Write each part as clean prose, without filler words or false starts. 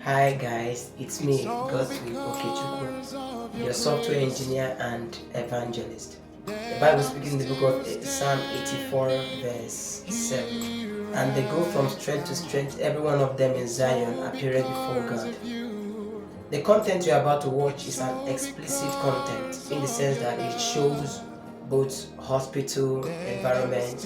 Hi guys, it's me, Okechukwu, your software engineer and evangelist. The Bible speaks in the book of Psalm 84 verse 7. And they go from strength to strength, every one of them in Zion appeared before God. The content you're about to watch is an explicit content in the sense that it shows both hospital environment,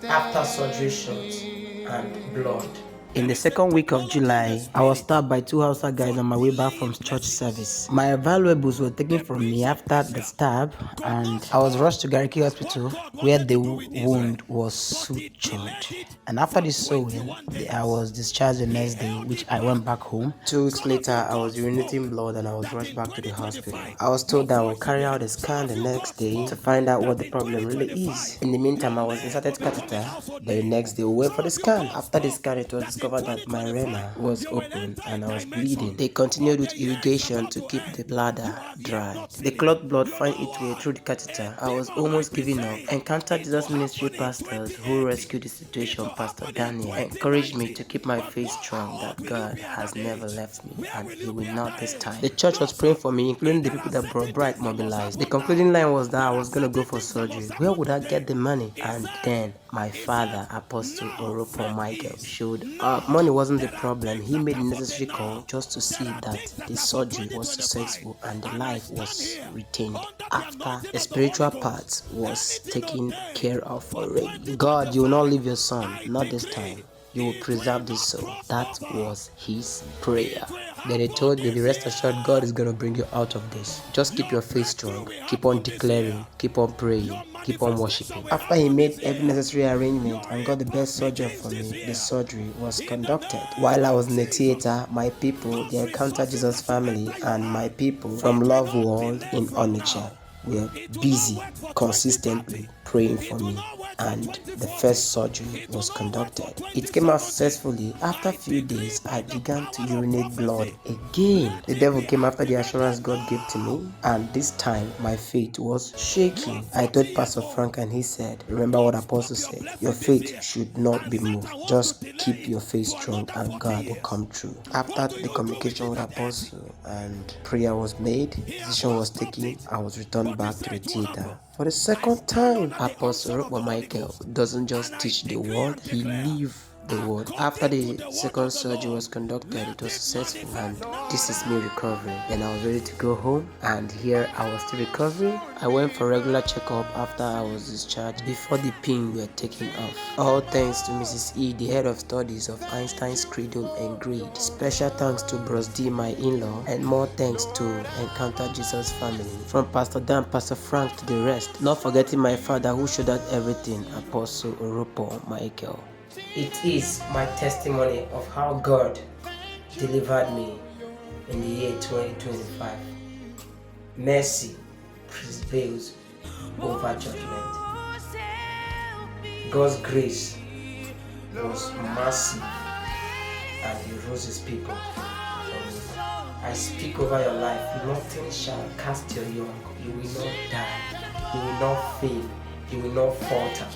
after surgery shots, and blood. In the second week of July, I was stabbed by two Hausa guys on my way back from church service. My valuables were taken from me after the stab, and I was rushed to Gariki Hospital where the wound was sutured. And after the sewing, I was discharged the next day, which I went back home. 2 weeks later, I was urinating blood and I was rushed back to the hospital. I was told that I will carry out a scan the next day to find out what the problem really is. In the meantime, I was inserted catheter. The next day, we went for the scan. After the scan, it was discovered that my renal was open and I was bleeding. They continued with irrigation to keep the bladder dry. The clot blood found its way through the catheter. I was almost giving up. Encountered Jesus Ministry pastors who rescued the situation. Pastor Daniel encouraged me to keep my faith strong that God has never left me and He will not this time. The church was praying for me, including the people that brought Bright mobilized. The concluding line was that I was going to go for surgery. Where would I get the money? And then my father, Apostle Oropo Michael, showed up. Money wasn't the problem. He made the necessary call just to see that the surgery was successful and the life was retained after the spiritual part was taken care of already. God, you will not leave your son, not this time. You will preserve this soul. That was his prayer. Then he told me, be rest assured, God is going to bring you out of this. Just keep your faith strong. Keep on declaring. Keep on praying. Keep on worshiping. After he made every necessary arrangement and got the best surgeon for me, the surgery was conducted. While I was in the theater, my people, the Encounter Jesus family, and my people from Love World in Onitsha were busy consistently praying for me, and the first surgery was conducted. It came out successfully. After a few days, I began to urinate blood again. The devil came after the assurance God gave to me, and this time my faith was shaking. I told Pastor Frank and he said, remember what Apostle said, your faith should not be moved. Just keep your faith strong and God will come true. After the communication with Apostle and prayer was made, decision was taken, I was returned back to the theater. For the second time, Apostle Robo Michael doesn't just teach the word, he lives the word. After the second surgery was conducted, it was successful, and this is me recovering. Then I was ready to go home, and here I was still recovering. I went for regular checkup after I was discharged before the pin were taken off. All thanks to Mrs. E, the head of studies of Einstein's Cradle and Grade. Special thanks to Bros D, my in-law, and more thanks to Encounter Jesus family. From Pastor Dan, Pastor Frank to the rest. Not forgetting my father who showed out everything, Apostle Oropo Michael. It is my testimony of how God delivered me in the year 2025. Mercy prevails over judgment. God's grace was massive and He rose His people from me. I speak over your life, nothing shall cast your young. You will not die, you will not fail, you will not falter.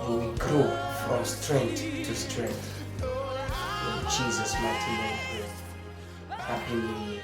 You will grow from strength to strength. In Jesus' mighty name, Happy New Year.